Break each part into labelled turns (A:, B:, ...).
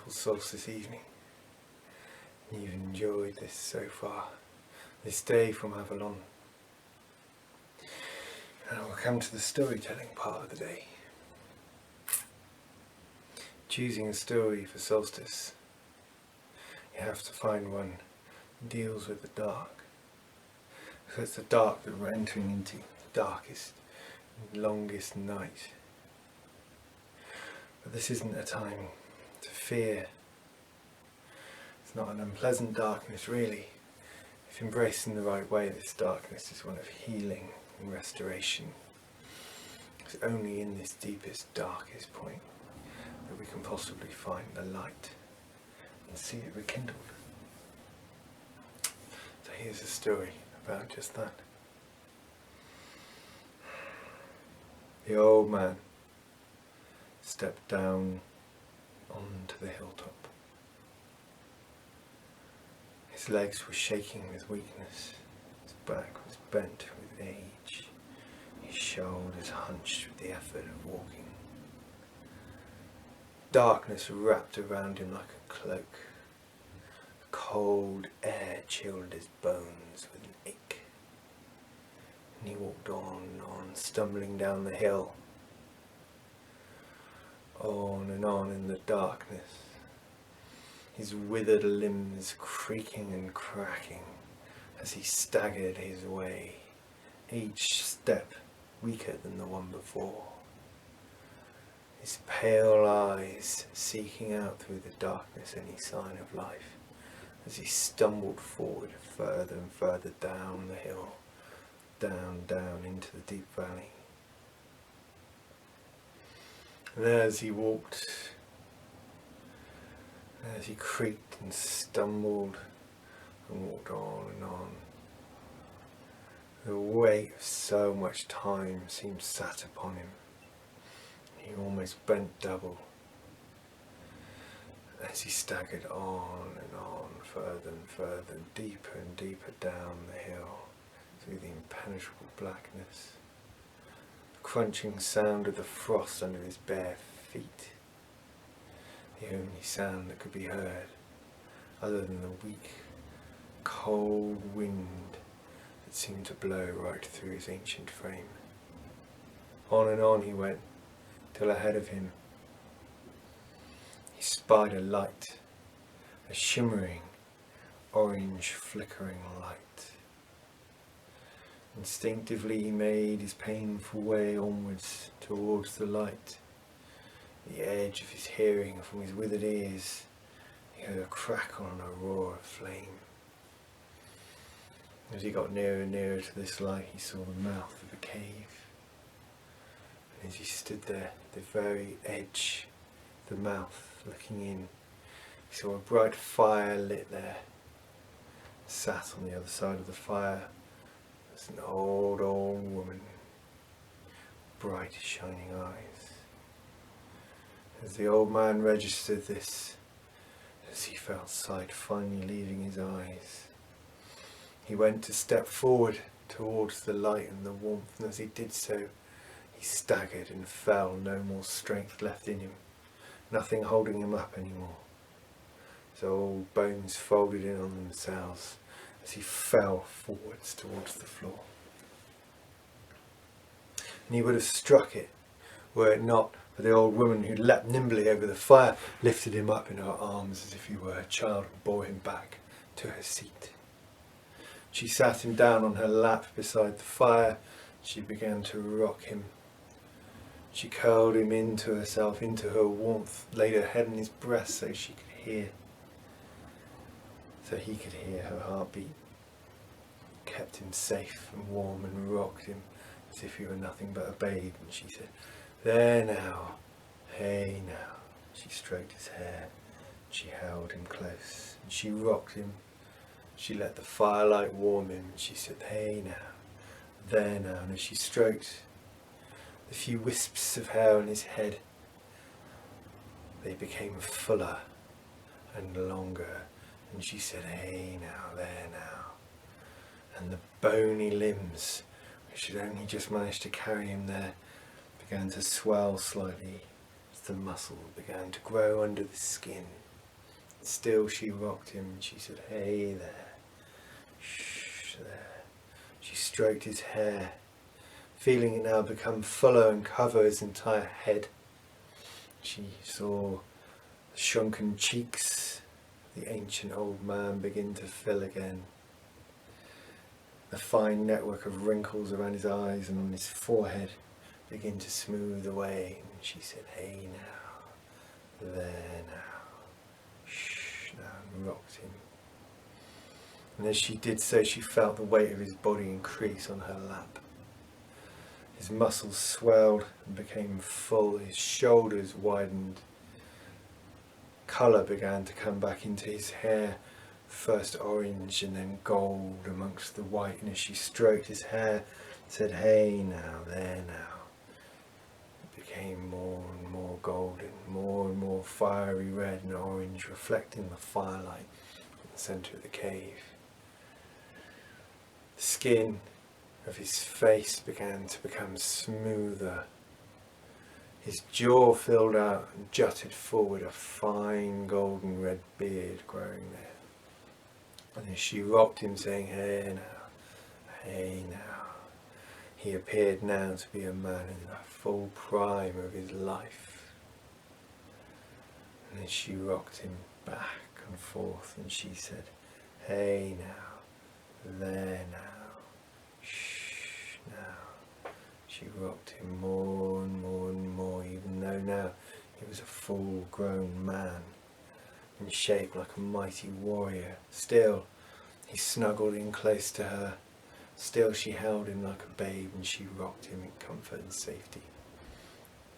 A: beautiful solstice evening. You've enjoyed this so far, this day from Avalon. And we'll come to the storytelling part of the day. Choosing a story for Solstice, you have to find one that deals with the dark. So it's the dark that we're entering into, the darkest, longest night. But this isn't a time to fear. It's not an unpleasant darkness really. If embraced in the right way, this darkness is one of healing and restoration. It's only in this deepest, darkest point that we can possibly find the light and see it rekindled. So here's a story about just that. The old man stepped down onto the hilltop. His legs were shaking with weakness, his back was bent with age, his shoulders hunched with the effort of walking. Darkness wrapped around him like a cloak. Cold air chilled his bones with an ache. And he walked on, stumbling down the hill. On and on in the darkness, his withered limbs creaking and cracking as he staggered his way, each step weaker than the one before. His pale eyes seeking out through the darkness any sign of life as he stumbled forward further and further down the hill, down into the deep valley. And as he walked, as he creaked and stumbled and walked on, the weight of so much time seemed sat upon him. He almost bent double as he staggered on, further and further, deeper and deeper down the hill through the impenetrable blackness. The crunching sound of the frost under his bare feet, the only sound that could be heard other than the weak, cold wind that seemed to blow right through his ancient frame. On and on he went, till ahead of him he spied a light, a shimmering, orange flickering light. Instinctively he made his painful way onwards towards the light. The edge of his hearing from his withered ears, he heard a crackle and a roar of flame. As he got nearer and nearer to this light, he saw the mouth of a cave. And as he stood there, at the very edge of the mouth, looking in, he saw a bright fire lit there. Sat on the other side of the fire was an old woman, bright shining eyes. As the old man registered this, as he felt sight finally leaving his eyes, he went to step forward towards the light and the warmth, and as he did so, he staggered and fell, no more strength left in him, nothing holding him up anymore. His old bones folded in on themselves as he fell forwards towards the floor. And he would have struck it were it not for the old woman who leapt nimbly over the fire, lifted him up in her arms as if he were a child, and bore him back to her seat. She sat him down on her lap beside the fire. She began to rock him. She curled him into herself, into her warmth, laid her head on his breast so she could hear, so he could hear her heartbeat. Kept him safe and warm and rocked him as if he were nothing but a babe. And she said, "There now, hey now." She stroked his hair. She held him close and she rocked him. She let the firelight warm him, and she said, "Hey now, there now." And as she stroked the few wisps of hair on his head, they became fuller and longer. And she said, "Hey now, there now." And the bony limbs, which had only just managed to carry him there, began to swell slightly as the muscle began to grow under the skin. Still she rocked him and she said, "Hey there, shh there." She stroked his hair, feeling it now become fuller and cover his entire head. She saw the shrunken cheeks of the ancient old man begin to fill again. The fine network of wrinkles around his eyes and on his forehead begin to smooth away. And she said, "Hey now, there now, shh now," and rocked him. And as she did so, she felt the weight of his body increase on her lap. His muscles swelled and became full, his shoulders widened. Colour began to come back into his hair, first orange and then gold amongst the white, and as she stroked his hair, said, "Hey now, there now," it became more and more golden, more and more fiery red and orange, reflecting the firelight in the centre of the cave. The skin of his face began to become smoother. His jaw filled out and jutted forward, a fine golden red beard growing there. And as she rocked him, saying, "Hey now, hey now," he appeared now to be a man in the full prime of his life. And as she rocked him back and forth, and she said, "Hey now, there now, shh now." She rocked him more and more and more, even though now he was a full-grown man, in shape like a mighty warrior. Still, he snuggled in close to her. Still, she held him like a babe, and she rocked him in comfort and safety.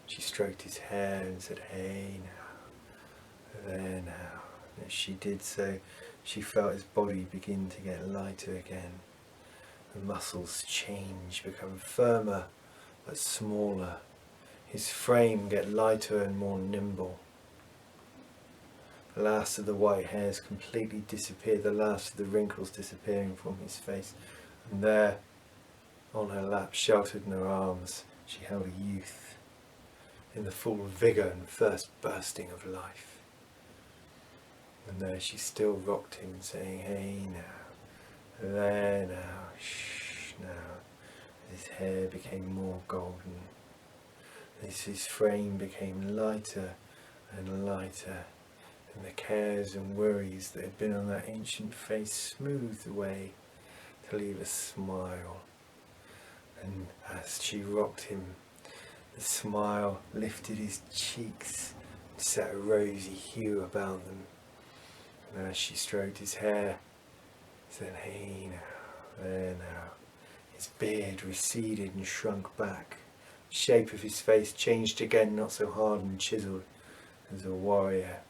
A: She stroked his hair and said, "Hey now, there now." And as she did so, she felt his body begin to get lighter again. The muscles change, become firmer but smaller. His frame get lighter and more nimble. The last of the white hairs completely disappeared, the last of the wrinkles disappearing from his face. And there, on her lap, sheltered in her arms, she held a youth in the full vigour and first bursting of life. And there she still rocked him, saying, "Hey now, there now, shh now." His hair became more golden. As his frame became lighter and lighter, and the cares and worries that had been on that ancient face smoothed away to leave a smile. And as she rocked him, the smile lifted his cheeks and set a rosy hue about them. And as she stroked his hair, said, "Hey now, there now." His beard receded and shrunk back. The shape of his face changed again, not so hard and chiselled as a warrior,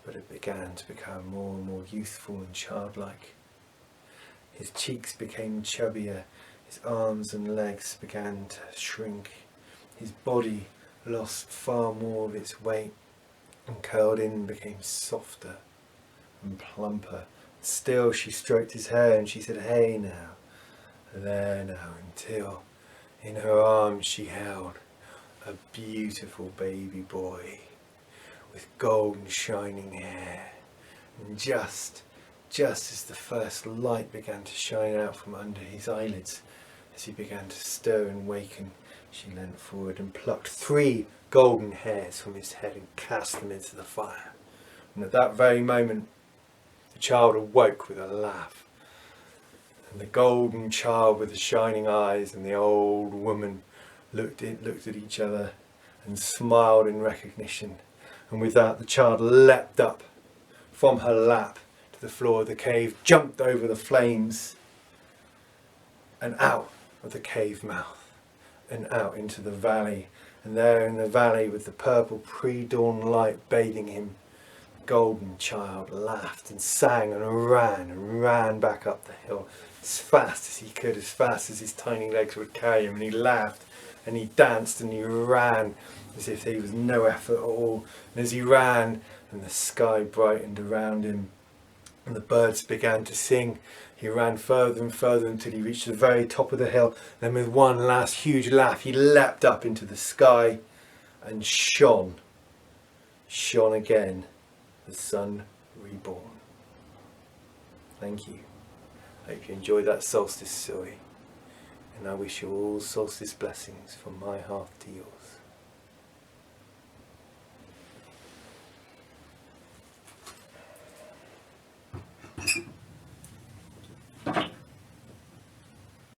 A: but it began to become more and more youthful and childlike. His cheeks became chubbier, his arms and legs began to shrink. His body lost far more of its weight and curled in and became softer and plumper. Still she stroked his hair and she said, "Hey now, there now," until in her arms she held a beautiful baby boy with golden shining hair. And just as the first light began to shine out from under his eyelids, as he began to stir and waken, she leant forward and plucked 3 golden hairs from his head and cast them into the fire. And at that very moment, the child awoke with a laugh. And the golden child with the shining eyes and the old woman looked at each other and smiled in recognition. And with that, the child leapt up from her lap to the floor of the cave, jumped over the flames and out of the cave mouth and out into the valley. And there in the valley, with the purple pre-dawn light bathing him, the golden child laughed and sang and ran back up the hill as fast as he could, as fast as his tiny legs would carry him. And he laughed and he danced and he ran as if there was no effort at all. And as he ran, and the sky brightened around him and the birds began to sing, he ran further and further until he reached the very top of the hill. Then with one last huge laugh, he leapt up into the sky and shone again. The sun reborn. Thank you. I hope you enjoyed that solstice story, and I wish you all solstice blessings from my heart to yours.